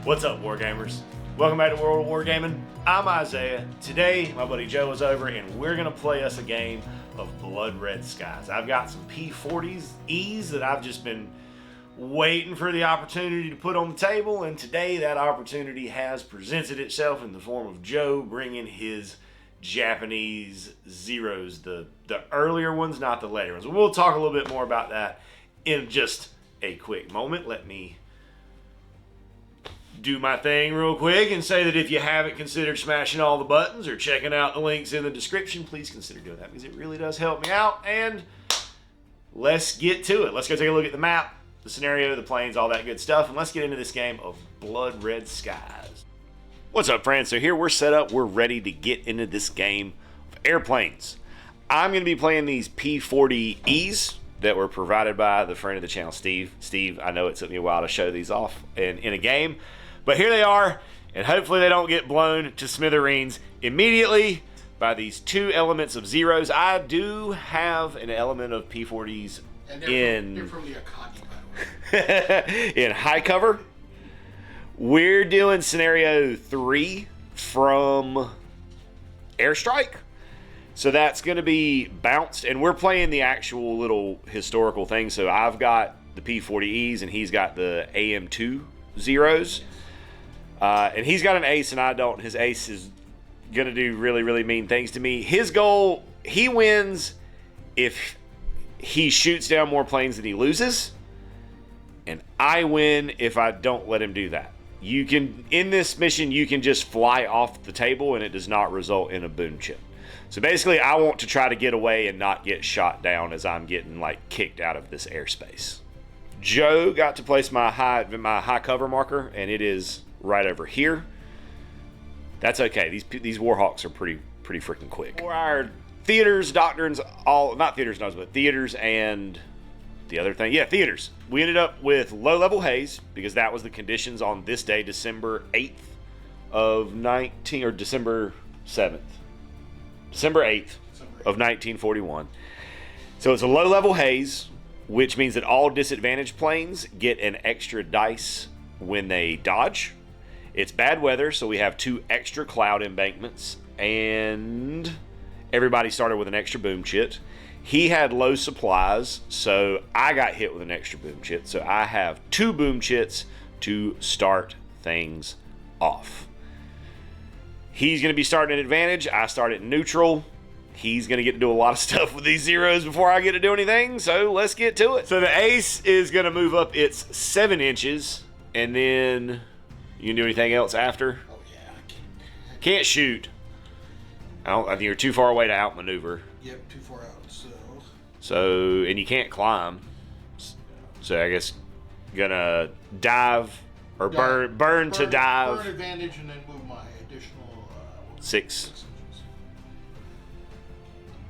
What's up, Wargamers? Welcome back to World of Wargaming. I'm Isaiah. Today, my buddy Joe is over, and we're going to play us a game of Blood Red Skies. I've got some P40s that I've just been waiting for the opportunity to put on the table, and today that opportunity has presented itself in the form of Joe bringing his Japanese Zeros, the earlier ones, not the later ones. We'll talk a little bit more about that in just a quick moment. Let me do my thing real quick and say that if you haven't considered smashing all the buttons or checking out the links in the description, please consider doing that because it really does help me out. And let's get to it. Let's go take a look at the map, the scenario, the planes, all that good stuff, and let's get into this game of Blood Red Skies. What's up, friends? So here we're set up. We're ready to get into this game of airplanes. I'm going to be playing these P40Es that were provided by the friend of the channel, Steve. Steve, I know it took me a while to show these off in a game, but here they are, and hopefully they don't get blown to smithereens immediately by these two elements of Zeros. I do have an element of P40s they're from the Akagi, by the way. In high cover. We're doing scenario 3 from Airstrike. So that's going to be bounced, and we're playing the actual little historical thing. So I've got the P40Es, and he's got the AM2 Zeros. And he's got an ace, and I don't. His ace is going to do really, really mean things to me. His goal, he wins if he shoots down more planes than he loses. And I win if I don't let him do that. You can, in this mission, you can just fly off the table, and it does not result in a boom chip. So basically, I want to try to get away and not get shot down as I'm getting like kicked out of this airspace. Joe got to place my high cover marker, and it is right over here. That's okay. These Warhawks are pretty freaking quick. For our theaters, doctrines, not theaters, but theaters and the other thing, theaters. We ended up with low-level haze because that was the conditions on this day, December 8th of December 7th. December 8th of 1941. So it's a low-level haze, which means that all disadvantaged planes get an extra dice when they dodge. It's bad weather, so we have 2 extra cloud embankments, and everybody started with an extra boom chit. He had low supplies, so I got hit with an extra boom chit. So I have 2 boom chits to start things off. He's going to be starting at advantage. I start at neutral. He's going to get to do a lot of stuff with these Zeros before I get to do anything, so let's get to it. So the ace is going to move up its 7 inches, and then you can do anything else after? Oh, yeah. I can't shoot. I think you're too far away to outmaneuver. Yep, too far out, So, and you can't climb. So I guess gonna dive or burn to dive. Burn advantage and then move my additional 6 inches.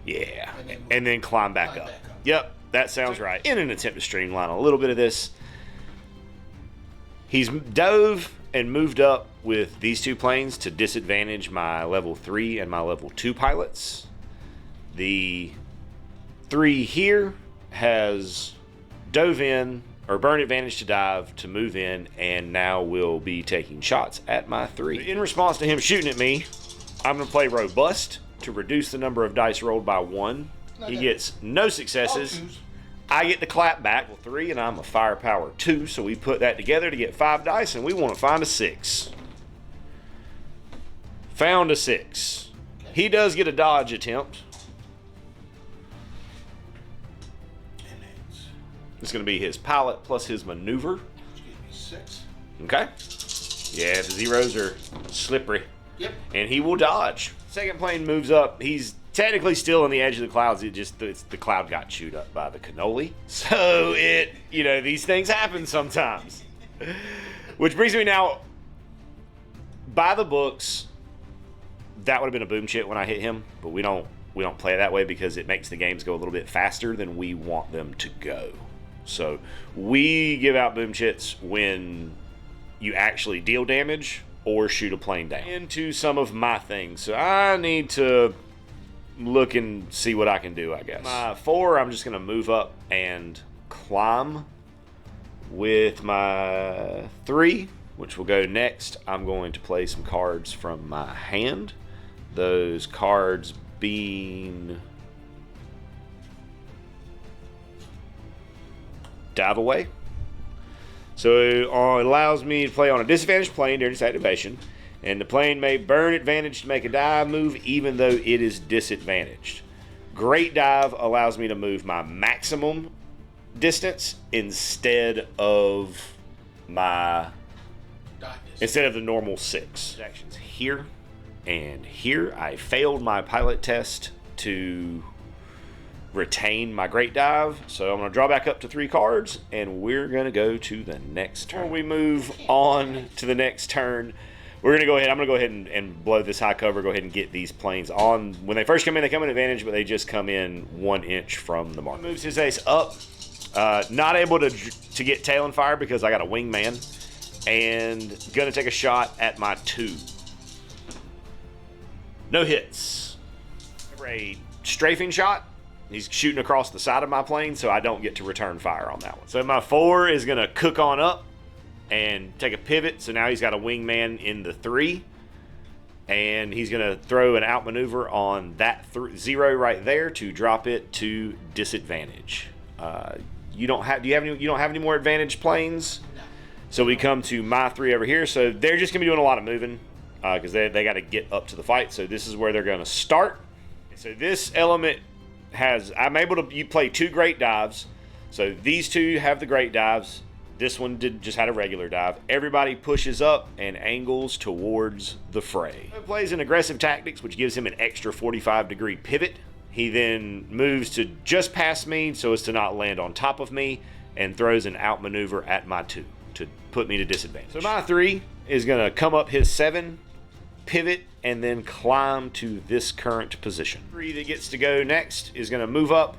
Yeah, and then climb back up. Yep, that sounds right. In an attempt to streamline a little bit of this, he's dove and moved up with these 2 planes to disadvantage my level 3 and my level 2 pilots. The 3 here has dove in, or burn advantage to dive to move in, and now will be taking shots at my 3. In response to him shooting at me, I'm going to play robust to reduce the number of dice rolled by 1. He gets no successes. I get the clap back with 3, and I'm a firepower 2, so we put that together to get 5 dice, and we want to find a 6. Found a 6. He does get a dodge attempt. It's going to be his pilot plus his maneuver. Give me 6. Okay. Yeah, the Zeros are slippery. Yep. And he will dodge. Second plane moves up. He's technically still on the edge of the clouds. The cloud got chewed up by the cannoli. So these things happen sometimes. Which brings me now, by the books, that would have been a boom chit when I hit him, but we don't play it that way because it makes the games go a little bit faster than we want them to go. So we give out boom chits when you actually deal damage or shoot a plane down. Into some of my things. So I need to look and see what I can do, I guess. My 4, I'm just going to move up and climb with my 3 which will go next, I'm going to play some cards from my hand. Those cards being Dive Away. So it allows me to play on a disadvantaged plane during its activation, and the plane may burn advantage to make a dive move even though it is disadvantaged. Great Dive allows me to move my maximum distance instead of the normal 6 actions. Here and here, I failed my pilot test to retain my Great Dive, so I'm going to draw back up to 3 cards, and we're going to go to the next turn. Before we move on to the next turn, I'm going to go ahead and blow this high cover, go ahead and get these planes on. When they first come in, they come in advantage, but they just come in 1 inch from the mark. Moves his ace up. Not able to get tail and fire because I got a wingman, and going to take a shot at my 2. No hits. A strafing shot. He's shooting across the side of my plane, so I don't get to return fire on that one. So my 4 is going to cook on up and take a pivot. So now he's got a wingman in the 3. And he's going to throw an outmaneuver on that 0 right there to drop it to disadvantage. You don't have any more advantage planes? No. So we come to my 3 over here. So they're just going to be doing a lot of moving because they got to get up to the fight. So this is where they're going to start. So this element I'm able to play 2 Great Dives. So these 2 have the Great Dives. This one just had a regular dive. Everybody pushes up and angles towards the fray. He plays an aggressive tactics, which gives him an extra 45-degree pivot. He then moves to just past me so as to not land on top of me, and throws an outmaneuver at my 2 to put me to disadvantage. So my 3 is going to come up his 7, pivot, and then climb to this current position. 3 that gets to go next is going to move up,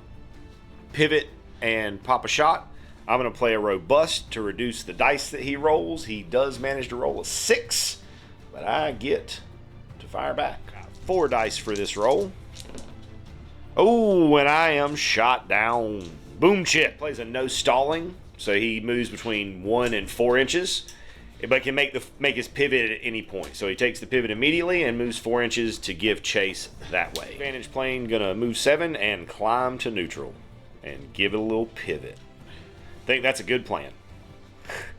pivot, and pop a shot. I'm going to play a robust to reduce the dice that he rolls. He does manage to roll a 6, but I get to fire back. Got 4 dice for this roll. Oh, and I am shot down. Boom chip. Plays a no stalling, so he moves between 1 and 4 inches. But can make his pivot at any point. So he takes the pivot immediately and moves 4 inches to give chase that way. Advantage plane gonna move 7 and climb to neutral and give it a little pivot. I think that's a good plan.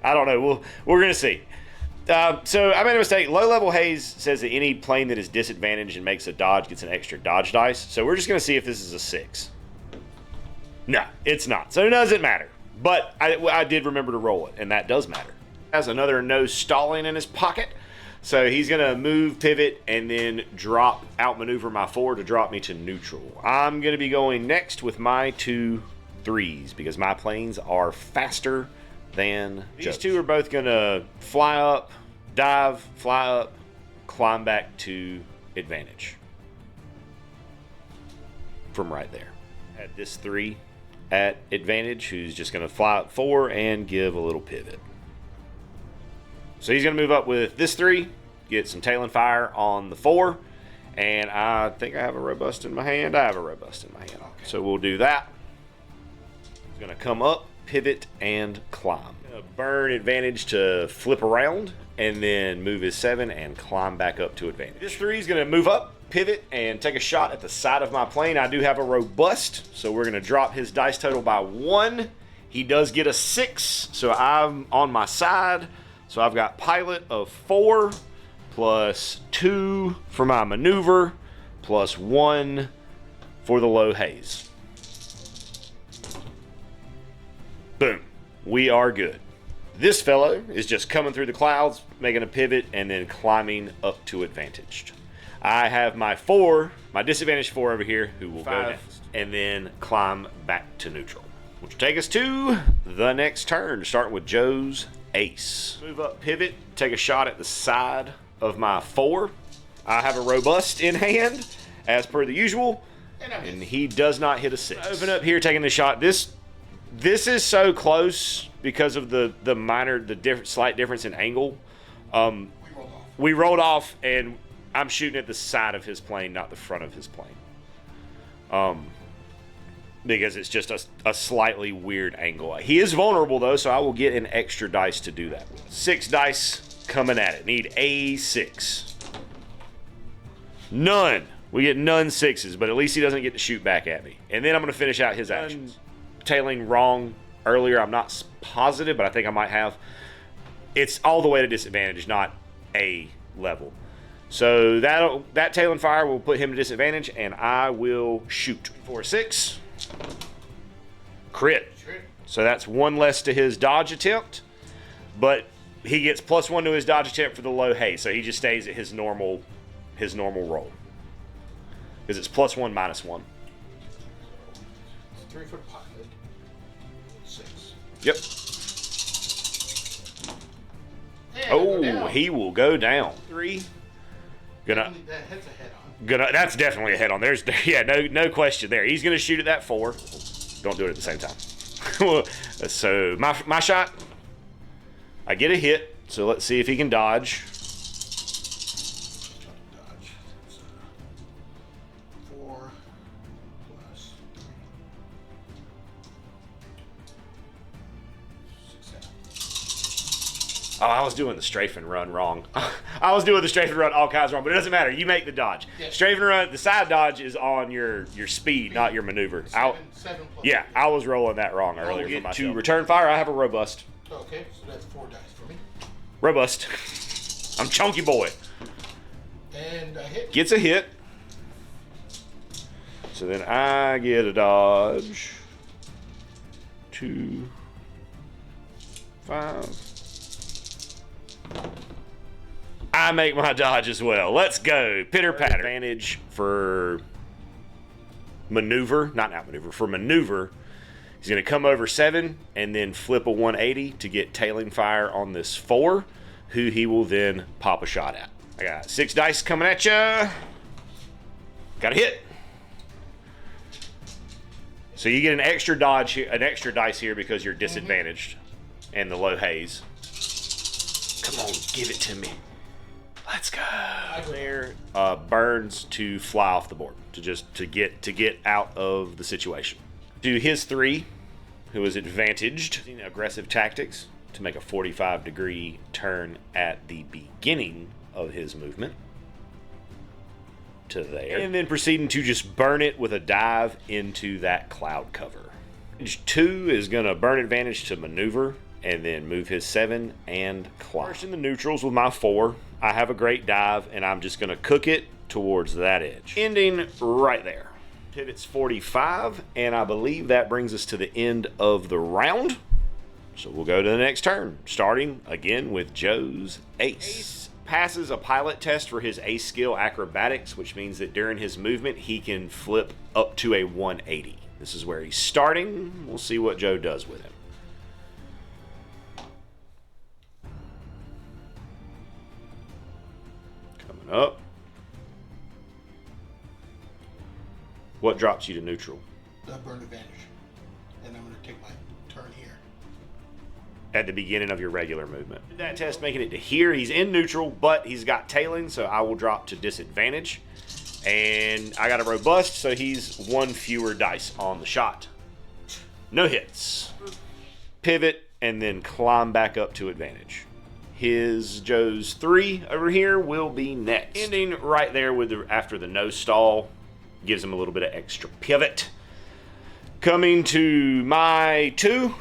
I don't know. We're gonna see. So I made a mistake. Low level haze says that any plane that is disadvantaged and makes a dodge gets an extra dodge dice. So we're just gonna see if this is a 6. No, it's not. So it doesn't matter. But I did remember to roll it, and that does matter. Has another no stalling in his pocket, so he's gonna move, pivot, and then outmaneuver my 4 to drop me to neutral. I'm gonna be going next with my 2 3s because my planes are faster than these 2 are both gonna fly up, dive, fly up, climb back to advantage from right there. Had this 3 at advantage, who's just gonna fly up 4 and give a little pivot. So he's going to move up with this 3, get some tail and fire on the 4, and I think I have a robust in my hand. I have a robust in my hand. Okay. So we'll do that. He's going to come up, pivot, and climb. Burn advantage to flip around, and then move his 7 and climb back up to advantage. This 3 is going to move up, pivot, and take a shot at the side of my plane. I do have a robust, so we're going to drop his dice total by 1. He does get a 6, so I'm on my side. So I've got pilot of 4, plus 2 for my maneuver, plus 1 for the low haze. Boom. We are good. This fellow is just coming through the clouds, making a pivot, and then climbing up to advantaged. I have my 4, my disadvantaged 4 over here, who will go next, and then climb back to neutral, which will take us to the next turn, starting with Joe's ace. Move up, pivot, take a shot at the side of my 4. I have a robust in hand, as per the usual, and he does not hit a 6. Open up here, taking the shot. This is so close because of the slight difference in angle. We rolled off, and I'm shooting at the side of his plane, not the front of his plane. Because it's just a slightly weird angle. He is vulnerable, though, so I will get an extra dice to do that with. 6 dice coming at it. Need a 6. None. We get none 6s, but at least he doesn't get to shoot back at me. And then I'm going to finish out his actions. Tailing wrong earlier. I'm not positive, but I think I might have. It's all the way to disadvantage, not a level. So that tailing fire will put him to disadvantage, and I will shoot for 6. Crit. So that's 1 less to his dodge attempt, but he gets +1 to his dodge attempt for the low haze, so he just stays at his normal roll. Because it's +1 -1. 3-foot pilot. 6. Yep. Oh, he will go down. 3. That hits a head on. That's definitely a head on. There's no question there. He's gonna shoot at that 4. Don't do it at the same time. So my shot, I get a hit. So let's see if he can dodge. Dodge. 4 plus 6. Oh, I was doing the strafe and run wrong. I was doing the strafe and run all kinds wrong, but it doesn't matter. You make the dodge. Yeah. Strafe and run, the side dodge is on your speed, not your maneuver. 7 plus. Yeah, I was rolling that wrong earlier for myself. To return fire, I have a robust. Okay, so that's 4 dice for me. Robust. I'm chunky boy. And a hit. Gets a hit. So then I get a dodge. 2, 5. I make my dodge as well. Let's go. Pitter patter. Advantage for maneuver. Not maneuver. For maneuver. He's going to come over 7 and then flip a 180 to get tailing fire on this 4, who he will then pop a shot at. I got 6 dice coming at ya. Got a hit. So you get an extra dodge here, an extra dice here because you're disadvantaged and the low haze. Come on, give it to me. Let's go. There, burns to fly off the board to get out of the situation. To his 3, who is advantaged, using aggressive tactics to make a 45-degree turn at the beginning of his movement to there, and then proceeding to just burn it with a dive into that cloud cover. 2 is going to burn advantage to maneuver and then move his 7 and climb. First in the neutrals with my 4, I have a great dive, and I'm just going to cook it towards that edge, ending right there. Pivots 45, and I believe that brings us to the end of the round. So we'll go to the next turn, starting again with Joe's ace. Passes a pilot test for his ace skill acrobatics, which means that during his movement he can flip up to a 180. This is where he's starting. We'll see what Joe does with him. Coming up. What drops you to neutral? Burn advantage. And I'm going to take my turn here. At the beginning of your regular movement. That test making it to here. He's in neutral, but he's got tailing, so I will drop to disadvantage. And I got a robust, so he's 1 fewer dice on the shot. No hits. Pivot, and then climb back up to advantage. Joe's 3 over here will be next. Ending right there with after the no stall. Gives him a little bit of extra pivot. Coming to my 2,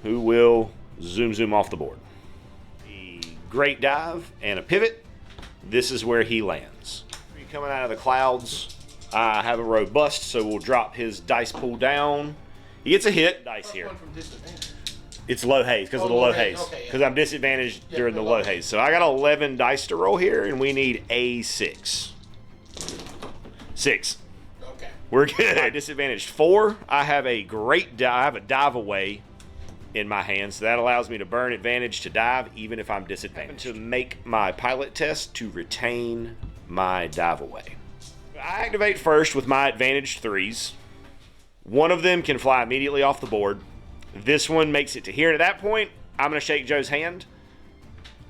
who will zoom off the board. A great dive and a pivot. This is where he lands. Coming out of the clouds, I have a robust, so we'll drop his dice pool down. He gets a hit. Dice here. It's low haze because of the low haze. Because I'm disadvantaged during the low haze. So I got 11 dice to roll here, and we need a 6. 6. Okay. We're good. Disadvantaged 4. I have a great dive. I have a dive away in my hand, so that allows me to burn advantage to dive even if I'm disadvantaged. To make my pilot test to retain my dive away. I activate first with my advantaged 3s. One of them can fly immediately off the board. This one makes it to here. And at that point, I'm going to shake Joe's hand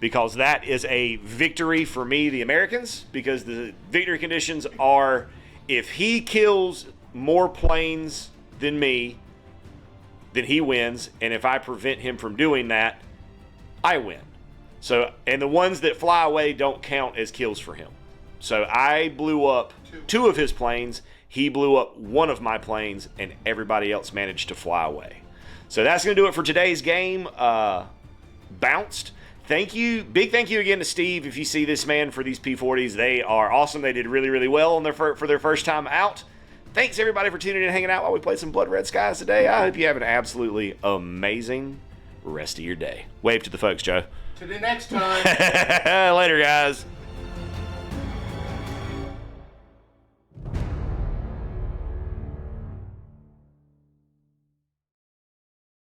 because that is a victory for me, the Americans, because the victory conditions are if he kills more planes than me, then he wins, and if I prevent him from doing that, I win. So, and the ones that fly away don't count as kills for him. So I blew up 2 of his planes. He blew up 1 of my planes, and everybody else managed to fly away. So that's going to do it for today's game. Bounced. Thank you. Big thank you again to Steve. If you see this, man, for these P40s, they are awesome. They did really, really well on for their first time out. Thanks, everybody, for tuning in and hanging out while we played some Blood Red Skies today. I hope you have an absolutely amazing rest of your day. Wave to the folks, Joe. Till the next time. Later, guys.